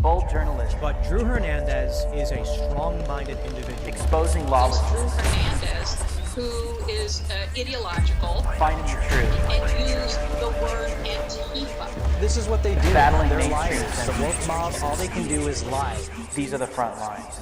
bold journalism, But Drew Hernandez is a strong-minded individual. exposing lawlessness, Drew Hernandez, who is ideological, finding the truth, and used the word Antifa. This is what they do. battling They're mainstream liars. The woke mob, all they can do is lie. These are the front lines.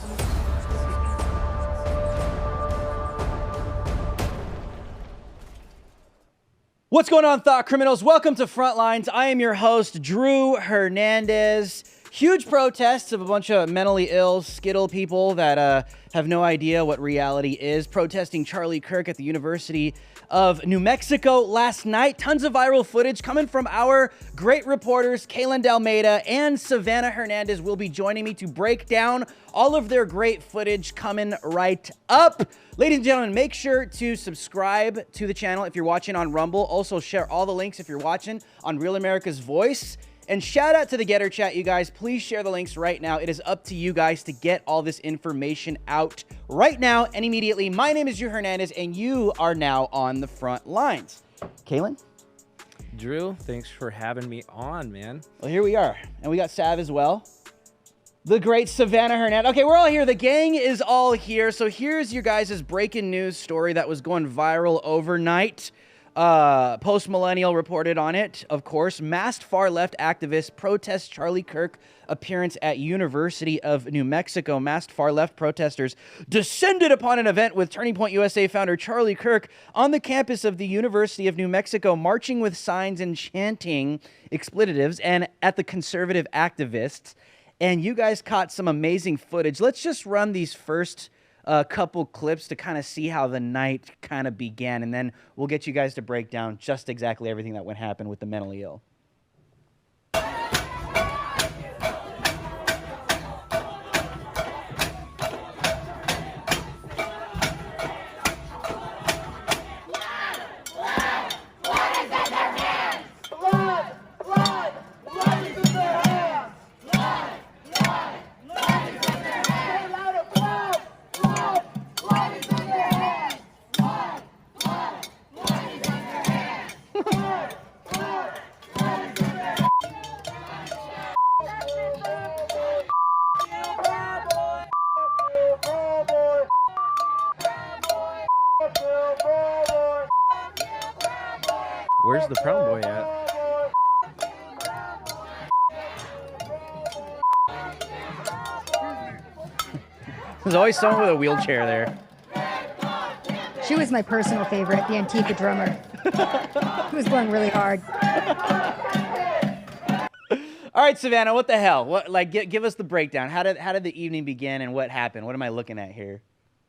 What's going on, Thought Criminals? Welcome to Frontlines. I am your host, Drew Hernandez. Huge protests of a bunch of mentally ill Skittle people that have no idea what reality is, protesting Charlie Kirk at the University of New Mexico last night. Tons of viral footage coming from our great reporters, Kaylin Dalmeida and Savannah Hernandez, will be joining me to break down all of their great footage coming right up. Ladies and gentlemen, make sure to subscribe to the channel if you're watching on Rumble. Also, share all the links if you're watching on Real America's Voice. And shout out to the Getter Chat, you guys. Please share the links right now. It is up to you guys to get all this information out right now and immediately. My name is Drew Hernandez, and you are now on the front lines. Kaylin? Drew, thanks for having me on, man. Well, here we are. And we got Sav as well. The great Savannah Hernandez. Okay, we're all here. The gang is all here. So here's your guys' breaking news story that was going viral overnight. Post Millennial reported on it, of course. Masked far-left activists protest Charlie Kirk appearance at University of New Mexico. Masked far-left protesters descended upon an event with Turning Point USA founder Charlie Kirk on the campus of the University of New Mexico, marching with signs and chanting expletives and at the conservative activists. And you guys caught some amazing footage. Let's just run these first couple clips to kind of see how the night kind of began, and then we'll get you guys to break down just exactly everything that went happen with the mentally ill. Where's the Proud Boy at? There's always someone with a wheelchair there. She was my personal favorite, the Antifa drummer. He was going really hard. All right, Savannah, what the hell? What, like, give us the breakdown. How did the evening begin and what happened? What am I looking at here?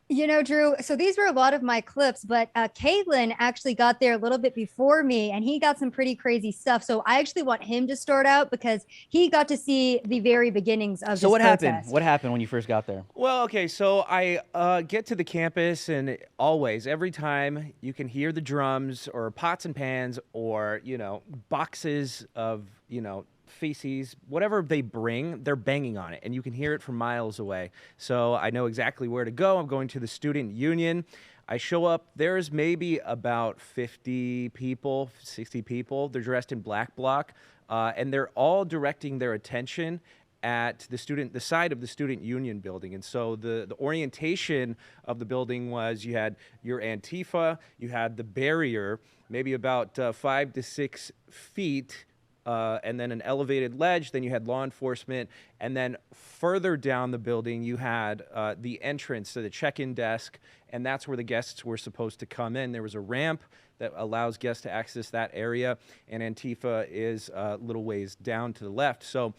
You know, Drew, so these were a lot of my clips, but Caitlin actually got there a little bit before me, and he got some pretty crazy stuff. So I actually want him to start out because he got to see the very beginnings of So this what protest. happened? What happened when you first got there? Well, okay, so I get to the campus, and always, every time, you can hear the drums or pots and pans or, you know, boxes of, you know, feces, whatever they bring, they're banging on it, and you can hear it from miles away. So I know exactly where to go. I'm going to the student union. I show up. There's maybe about 50 people, 60 people. They're dressed in black bloc, and they're all directing their attention at the side of the student union building. And so the orientation of the building was, you had your Antifa, you had the barrier, maybe about 5 to 6 feet, and then an elevated ledge, then you had law enforcement, and then further down the building you had the entrance to the check-in desk, and that's where the guests were supposed to come in. There was a ramp that allows guests to access that area, and Antifa is a little ways down to the left. So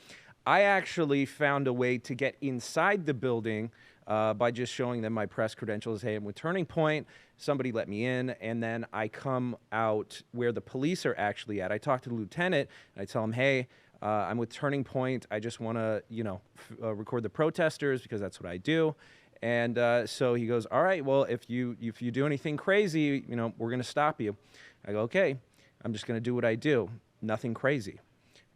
I actually found a way to get inside the building by just showing them my press credentials. Hey, I'm with Turning Point. Somebody let me in, and then I come out where the police are actually at. I talk to the lieutenant, and I tell him, hey, I'm with Turning Point. I just want to, you know, record the protesters because that's what I do. And so he goes, all right, well, if you do anything crazy, you know, we're going to stop you. I go, okay, I'm just going to do what I do. Nothing crazy,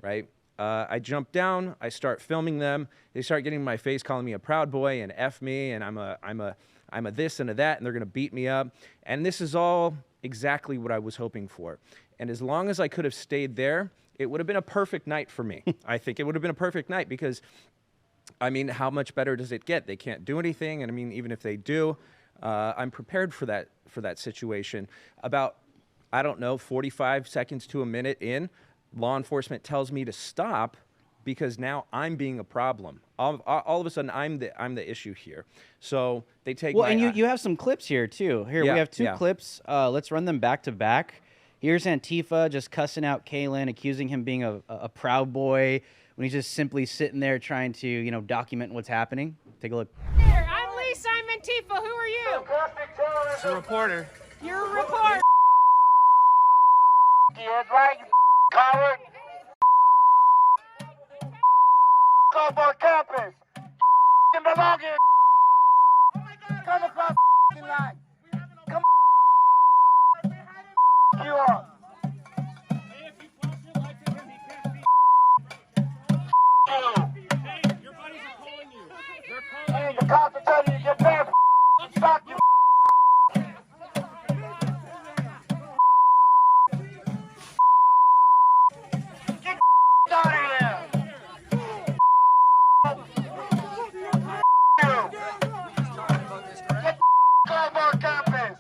right? I jump down, I start filming them. They start getting in my face, calling me a Proud Boy and F me, and I'm a this and a that, and they're gonna beat me up. And this is all exactly what I was hoping for. And as long as I could have stayed there, it would have been a perfect night for me. I think it would have been a perfect night because I mean, how much better does it get? They can't do anything, and I mean, even if they do, I'm prepared for that situation. About, I don't know, 45 seconds to a minute in, law enforcement tells me to stop because now I'm being a problem. All of a sudden, I'm the issue here. So they take. Well, and you have some clips here too. Here Yeah, we have two yeah. clips. Let's run them back to back. Here's Antifa just cussing out Kalen, accusing him being a Proud Boy when he's just simply sitting there trying to, you know, document what's happening. Take a look. Here, I'm Lisa. I'm Antifa. Who are you? It's a reporter. You're a reporter. Yeah, right, you coward. Come on campus. You belong here. Come across the line. Come you are. Hey, the cops are telling you to get back. Stop you. Get out of here. Get come on campus.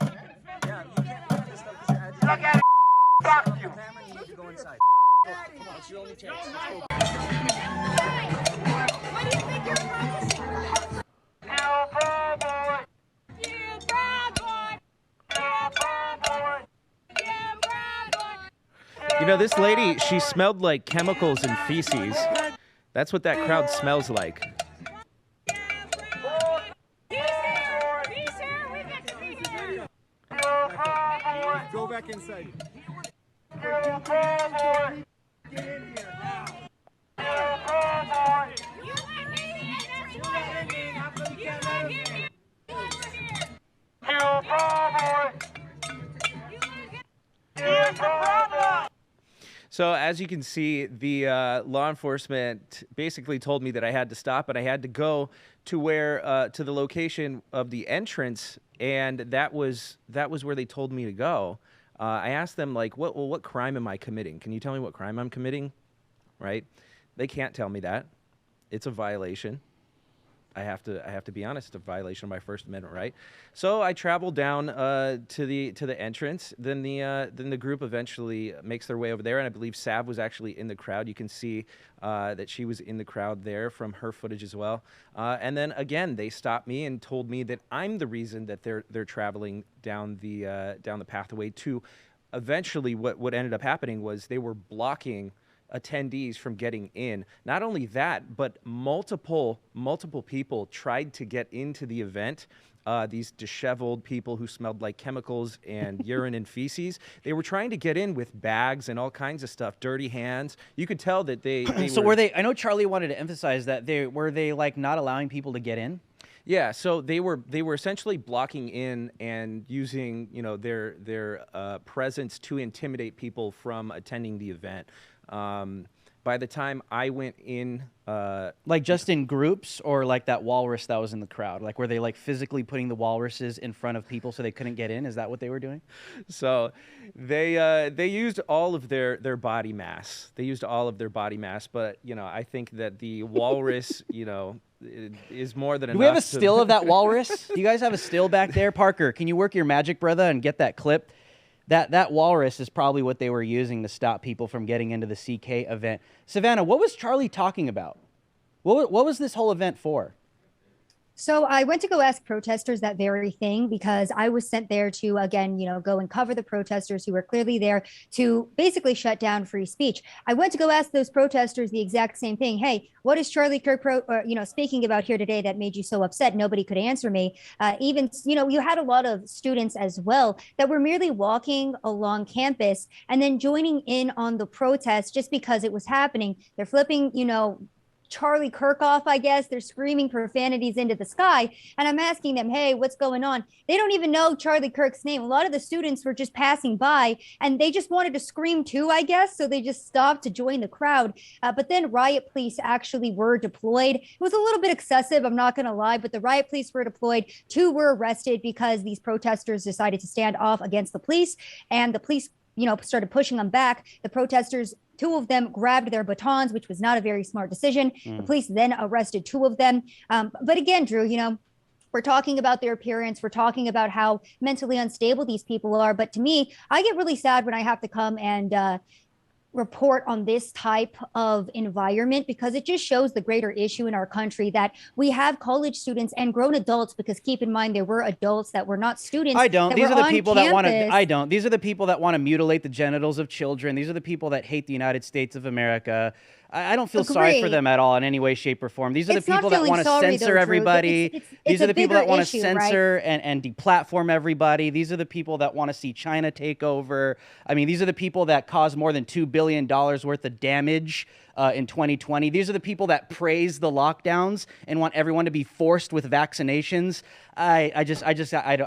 Look at it. Stop you. You bad boy. You Proud Boy. You bad boy. You Proud Boy. You know, this lady, she smelled like chemicals and feces. That's what that crowd smells like. Peace here. We get to be here. Go back inside. You bad boy. Get in here now. You bad boy. You let me in. You let me in. You let me in. You bad boy. You bad boy. So as you can see, the law enforcement basically told me that I had to stop, and I had to go to where to the location of the entrance, and that was where they told me to go. I asked them, like, what crime am I committing? Can you tell me what crime I'm committing? Right? They can't tell me that. It's a violation. I have to be honest, it's a violation of my First Amendment right. So I traveled down to the entrance. Then the group eventually makes their way over there, and I believe Sav was actually in the crowd. You can see that she was in the crowd there from her footage as well. And then again, they stopped me and told me that I'm the reason that they're traveling down the pathway to. Eventually, what ended up happening was they were blocking attendees from getting in. Not only that, but multiple people tried to get into the event. These disheveled people who smelled like chemicals and urine and feces. They were trying to get in with bags and all kinds of stuff, dirty hands. You could tell that they So were they? I know Charlie wanted to emphasize that were they like not allowing people to get in? Yeah, so they were essentially blocking in and using, you know, their presence to intimidate people from attending the event. By the time I went in, Like just in groups, or like that walrus that was in the crowd? Like were they like physically putting the walruses in front of people so they couldn't get in? Is that what they were doing? so they used all of their body mass. They used all of their body mass, but you know, I think that the walrus, you know, is more than enough. Do we have a still of that walrus? Do you guys have a still back there? Parker, can you work your magic, brother, and get that clip? That walrus is probably what they were using to stop people from getting into the CK event. Savannah, what was Charlie talking about? What was this whole event for? So I went to go ask protesters that very thing because I was sent there to, again, go and cover the protesters who were clearly there to basically shut down free speech. I went to go ask those protesters the exact same thing. Hey, what is Charlie Kirk speaking about here today that made you so upset? Nobody could answer me. Even, you had a lot of students as well that were merely walking along campus and then joining in on the protest just because it was happening. They're flipping, Charlie Kirk off, I guess. They're screaming profanities into the sky. And I'm asking them, hey, what's going on? They don't even know Charlie Kirk's name. A lot of the students were just passing by and they just wanted to scream too, I guess. So they just stopped to join the crowd. But then riot police actually were deployed. It was a little bit excessive, I'm not going to lie, but the riot police were deployed. 2 were arrested because these protesters decided to stand off against the police, and the police started pushing them back. The protesters Two of them grabbed their batons, which was not a very smart decision. The police then arrested two of them. But again, Drew, we're talking about their appearance. We're talking about how mentally unstable these people are. But to me, I get really sad when I have to come and report on this type of environment, because it just shows the greater issue in our country that we have college students and grown adults, because keep in mind there were adults that were not students. I don't. These are the people that want to. I don't. These are the people that want to mutilate the genitals of children. These are the people that hate the United States of America. I don't feel sorry for them at all in any way, shape, or form. These are the people that want to censor everybody. These are the people that want to censor and deplatform everybody. These are the people that want to see China take over. I mean, these are the people that caused more than $2 billion worth of damage in 2020. These are the people that praise the lockdowns and want everyone to be forced with vaccinations. I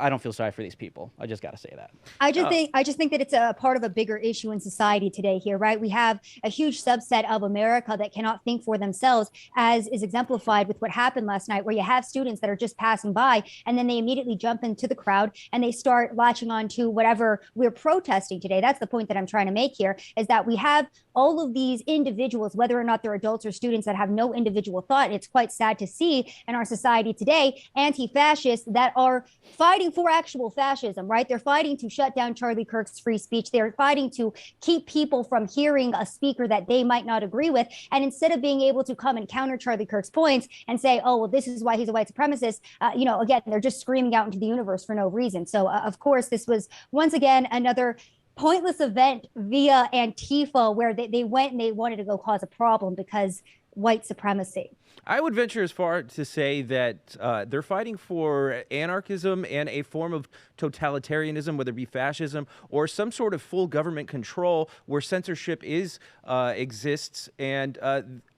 don't feel sorry for these people. I just got to say that. I just think that it's a part of a bigger issue in society today here, right? We have a huge subset of America that cannot think for themselves, as is exemplified with what happened last night, where you have students that are just passing by and then they immediately jump into the crowd and they start latching on to whatever we're protesting today. That's the point that I'm trying to make here, is that we have all of these individuals, whether or not they're adults or students, that have no individual thought. It's quite sad to see in our society today, anti-fascists that are fighting for actual fascism, right? They're fighting to shut down Charlie Kirk's free speech. They're fighting to keep people from hearing a speaker that they might not agree with. And instead of being able to come and counter Charlie Kirk's points and say, oh, well, this is why he's a white supremacist, again, they're just screaming out into the universe for no reason. So, of course, this was once again another pointless event via Antifa, where they went and they wanted to go cause a problem because white supremacy. I would venture as far to say that they're fighting for anarchism and a form of totalitarianism, whether it be fascism or some sort of full government control where censorship exists. And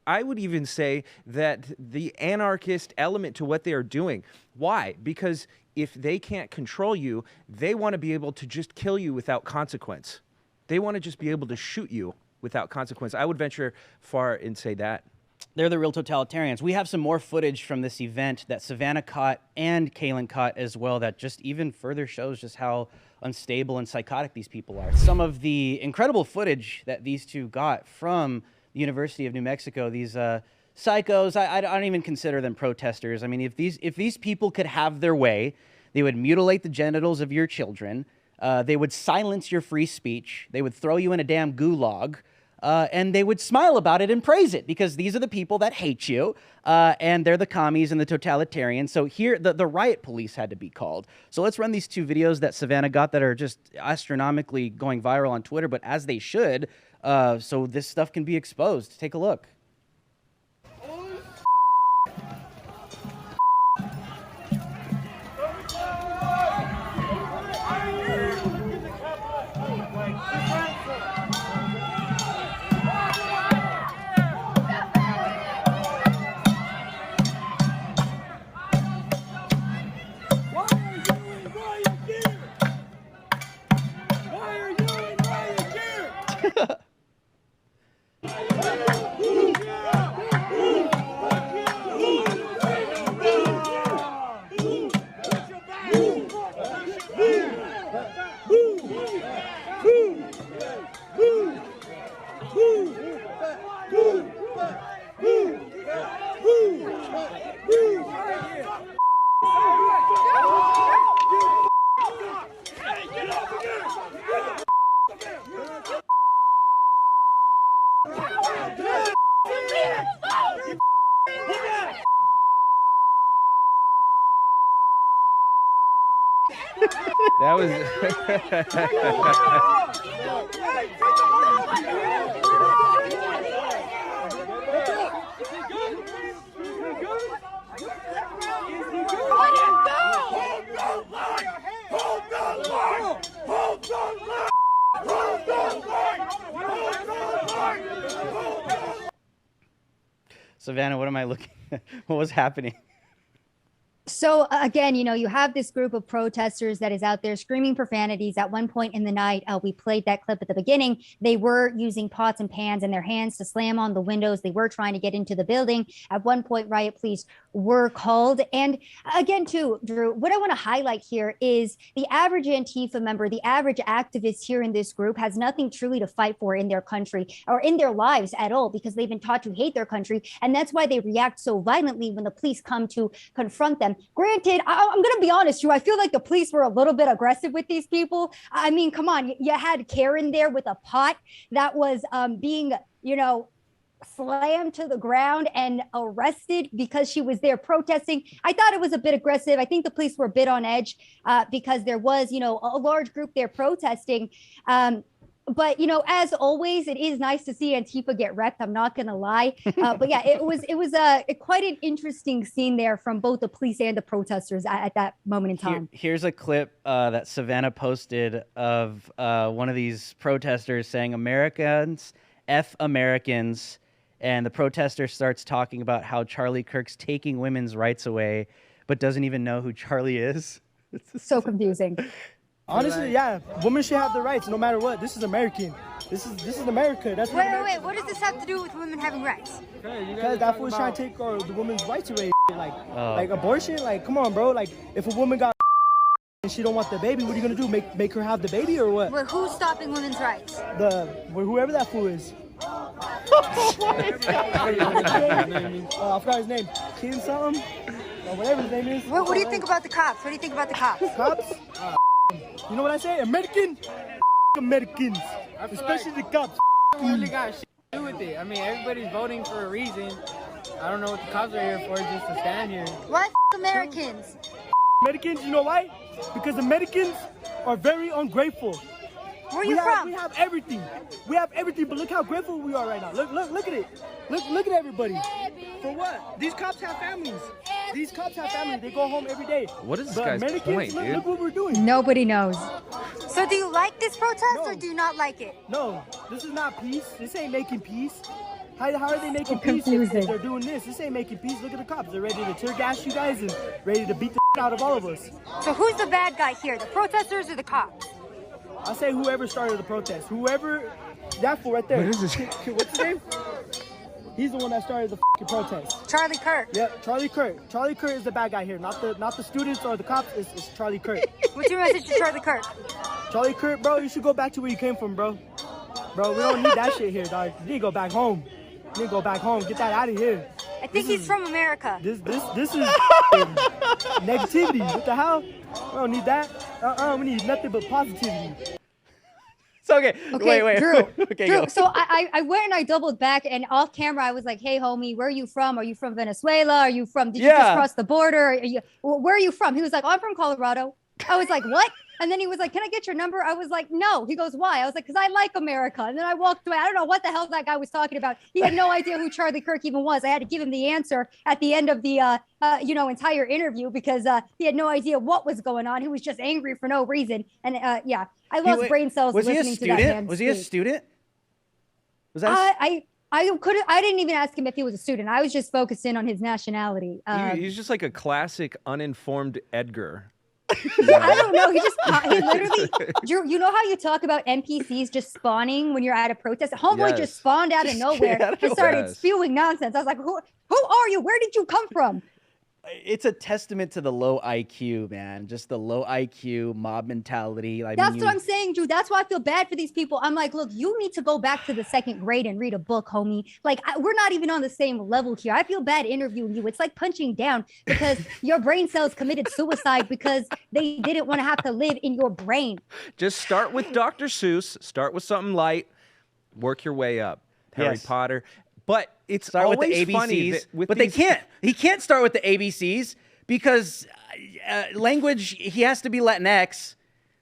I would even say that the anarchist element to what they are doing. Why? Because if they can't control you, they want to be able to just kill you without consequence. They want to just be able to shoot you without consequence. I would venture far and say that. They're the real totalitarians. We have some more footage from this event that Savannah caught and Kaylin caught as well that just even further shows just how unstable and psychotic these people are. Some of the incredible footage that these two got from the University of New Mexico, these psychos, I don't even consider them protesters. I mean, if these people could have their way, they would mutilate the genitals of your children, they would silence your free speech, they would throw you in a damn gulag, and they would smile about it and praise it, because these are the people that hate you, and they're the commies and the totalitarians. So here, the riot police had to be called. So let's run these two videos that Savannah got that are just astronomically going viral on Twitter, but as they should, so this stuff can be exposed. Take a look. That was Savannah, what am I looking at? What was happening? So again, you have this group of protesters that is out there screaming profanities. At one point in the night, we played that clip at the beginning. They were using pots and pans in their hands to slam on the windows. They were trying to get into the building. At one point, riot police were called. And again, too, Drew, what I want to highlight here is the average Antifa member, the average activist here in this group has nothing truly to fight for in their country or in their lives at all, because they've been taught to hate their country. And that's why they react so violently when the police come to confront them. Granted, I'm going to be honest, Drew, I feel like the police were a little bit aggressive with these people. I mean, come on, you had Karen there with a pot that was being, slammed to the ground and arrested because she was there protesting. I thought it was a bit aggressive. I think the police were a bit on edge because there was, a large group there protesting. But as always, it is nice to see Antifa get wrecked. I'm not gonna lie, but yeah, it was quite an interesting scene there from both the police and the protesters at that moment in time. Here's a clip that Savannah posted of one of these protesters saying "Americans, F Americans," and the protester starts talking about how Charlie Kirk's taking women's rights away, but doesn't even know who Charlie is. So confusing. Honestly, yeah, women should have the rights no matter what. This is American. This is America. That's wait. What does this have to do with women having rights? Because that fool's trying to take the women's rights away. Like abortion. Like, come on, bro. Like, if a woman got and she don't want the baby, what are you gonna do? Make her have the baby or what? Wait, who's stopping women's rights? Whoever that fool is. I forgot his name. King something. Or whatever his name is. What do you think about the cops? What do you think about the cops? Cops? You know what I say? Americans, especially the cops. Really got shit to do with it. I mean, everybody's voting for a reason. I don't know what the cops are here for, just to stand here. Why Americans? Americans, you know why? Because Americans are very ungrateful. Where are you from? We have everything. We have everything, but look how grateful we are right now. Look at it. Look at everybody. For what? These cops have families. These cops have families. They go home every day. What is this guy's point, dude? Look what we're doing. Nobody knows. So do you like this protest or do you not like it? No, this is not peace. This ain't making peace. How are they making peace if they're doing this? This ain't making peace. Look at the cops. They're ready to tear gas you guys and ready to beat the out of all of us. So who's the bad guy here? The protesters or the cops? I say whoever started the protest. Whoever, that fool right there. What is this? What's his name? He's the one that started the protest. Charlie Kirk. Yep, Charlie Kirk. Charlie Kirk is the bad guy here, not the students or the cops. It's Charlie Kirk. What's your message to Charlie Kirk? Charlie Kirk, bro, you should go back to where you came from, bro. Bro, we don't need that shit here, dog. You need to go back home. You need to go back home. Get that out of here. I think he's from America. This is negativity. What the hell? We don't need that. We need nothing but positivity. So, okay, wait. Drew, Okay, Drew. go. So I went and I doubled back, and off camera I was like, "Hey, homie, where are you from? Are you from Venezuela? Are you from? Did you just cross the border? Where are you from?" He was like, "Oh, I'm from Colorado." I was like, "What?" And then he was like, "Can I get your number?" I was like, "No." He goes, "Why?" I was like, "Because I like America." And then I walked away. I don't know what the hell that guy was talking about. He had no idea who Charlie Kirk even was. I had to give him the answer at the end of the entire interview because he had no idea what was going on. He was just angry for no reason. And yeah, I lost brain cells listening to that man. Was he a student? Was that? I didn't even ask him if he was a student. I was just focused in on his nationality. He's just like a classic uninformed Edgar. I don't know. He literally, Drew, you know how you talk about NPCs just spawning when you're at a protest? Homeboy just spawned out of nowhere and started spewing nonsense. I was like, who are you? Where did you come from? It's a testament to the low IQ, man. Just the low IQ mob mentality. That's what I'm saying, Drew. That's why I feel bad for these people. I'm like, look, you need to go back to the second grade and read a book, homie. Like, we're not even on the same level here. I feel bad interviewing you. It's like punching down because your brain cells committed suicide because they didn't want to have to live in your brain. Just start with Dr. Seuss. Start with something light. Work your way up. Harry Potter. But it's start always with the ABCs, funny that but they can't. He can't start with the ABCs because language. He has to be Latinx,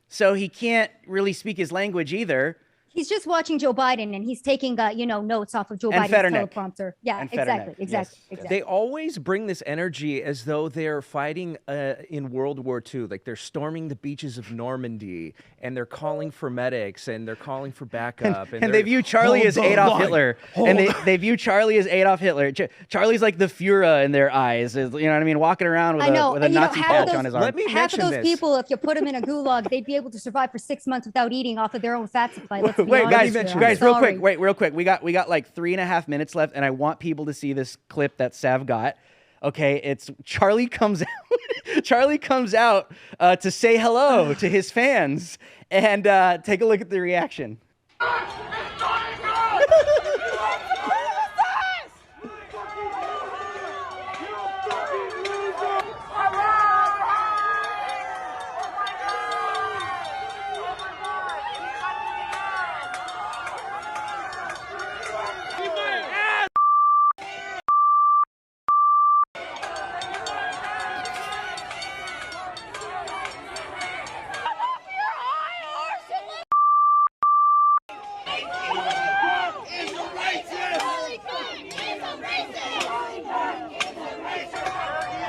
so he can't really speak his language either. He's just watching Joe Biden and he's taking, notes off of Joe And Biden's Fetternick. teleprompter. Yeah, And exactly, Fetternick. exactly, Yes. exactly. They always bring this energy as though they're fighting in World War II. Like they're storming the beaches of Normandy and they're calling for medics and they're calling for backup. And they view Charlie as Adolf Hitler. And they view Charlie as Adolf Hitler. Charlie's like the Führer in their eyes. You know what I mean? Walking around with a Nazi patch on his arm. Let me Half of mention those this. people, if you put them in a gulag, they'd be able to survive for 6 months without eating off of their own fat supply. Let's be Wait, honest guys, here. guys, I'm real sorry. quick. Wait, real quick. We got like 3.5 minutes left, and I want people to see this clip that Sav got. Okay, it's Charlie comes out. Charlie comes out to say hello to his fans, and take a look at the reaction.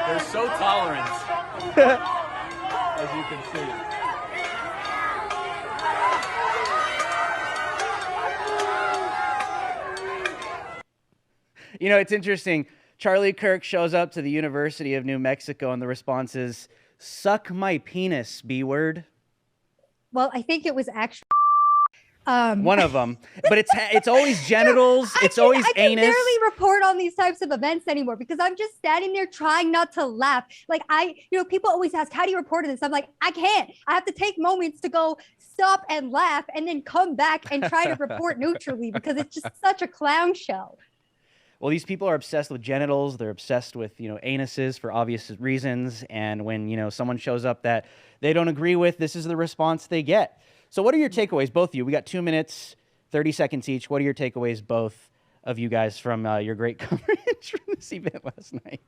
They're so tolerant, as you can see. You know, it's interesting. Charlie Kirk shows up to the University of New Mexico, and the response is, "Suck my penis, B-word." Well, I think it was actually One of them, but it's always genitals. It's always I can anus. barely report on these types of events anymore because I'm just standing there trying not to laugh. Like people always ask, how do you report this? I'm like, I can't. I have to take moments to go stop and laugh and then come back and try to report neutrally because it's just such a clown show. Well, these people are obsessed with genitals. They're obsessed with, anuses for obvious reasons. And when, someone shows up that they don't agree with, this is the response they get. So what are your takeaways, both of you? We got 2 minutes, 30 seconds each. What are your takeaways, both of you guys, from your great coverage from this event last night?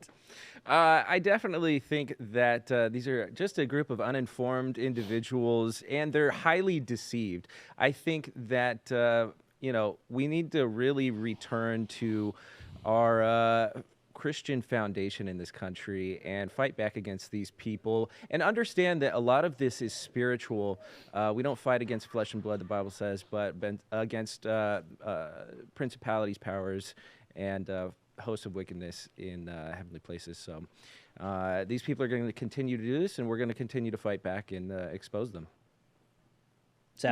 I definitely think that these are just a group of uninformed individuals, and they're highly deceived. I think that, we need to really return to our Christian foundation in this country and fight back against these people and understand that a lot of this is spiritual. We don't fight against flesh and blood, the Bible says, but against principalities, powers, and hosts of wickedness in heavenly places. So these people are going to continue to do this, and we're going to continue to fight back and expose them.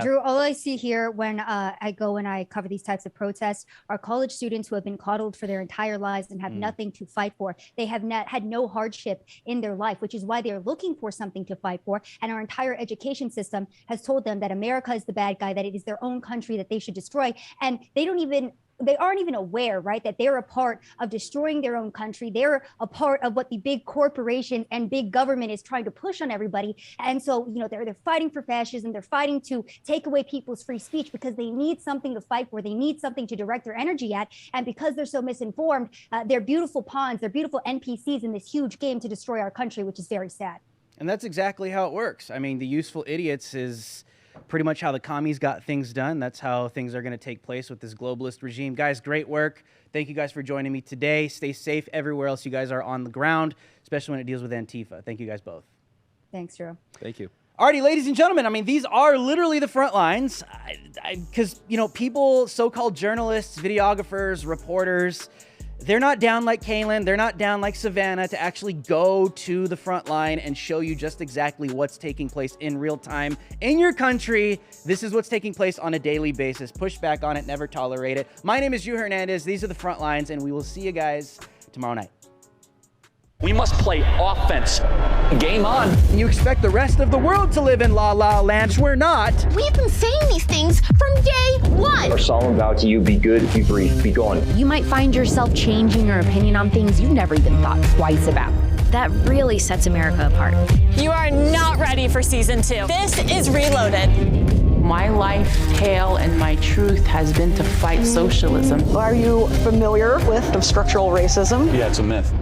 Drew, all I see here when I go and I cover these types of protests are college students who have been coddled for their entire lives and have nothing to fight for. They have had no hardship in their life, which is why they're looking for something to fight for. And our entire education system has told them that America is the bad guy, that it is their own country that they should destroy. And they aren't even aware, right, that they're a part of destroying their own country. They're a part of what the big corporation and big government is trying to push on everybody. And so, they're fighting for fascism. They're fighting to take away people's free speech because they need something to fight for. They need something to direct their energy at. And because they're so misinformed, they're beautiful pawns. They're beautiful NPCs in this huge game to destroy our country, which is very sad. And that's exactly how it works. I mean, the useful idiots is pretty much how the commies got things done. That's how things are going to take place with this globalist regime. Guys, great work. Thank you guys for joining me today. Stay safe everywhere else you guys are on the ground, especially when it deals with Antifa. Thank you guys both. Thanks, Drew. Thank you. Alrighty, ladies and gentlemen, I mean, these are literally the front lines. Because, people, so-called journalists, videographers, reporters, they're not down like Kaylin, they're not down like Savannah to actually go to the front line and show you just exactly what's taking place in real time in your country. This is what's taking place on a daily basis. Push back on it, never tolerate it. My name is Hernandez. These are the front lines, and we will see you guys tomorrow night. We must play offense. Game on. You expect the rest of the world to live in La La Land. We're not. We've been saying these things from day one. Our solemn vow to you, be good, be brief, be gone. You might find yourself changing your opinion on things you've never even thought twice about. That really sets America apart. You are not ready for season 2. This is Reloaded. My life, tale, and my truth has been to fight socialism. Are you familiar with structural racism? Yeah, it's a myth.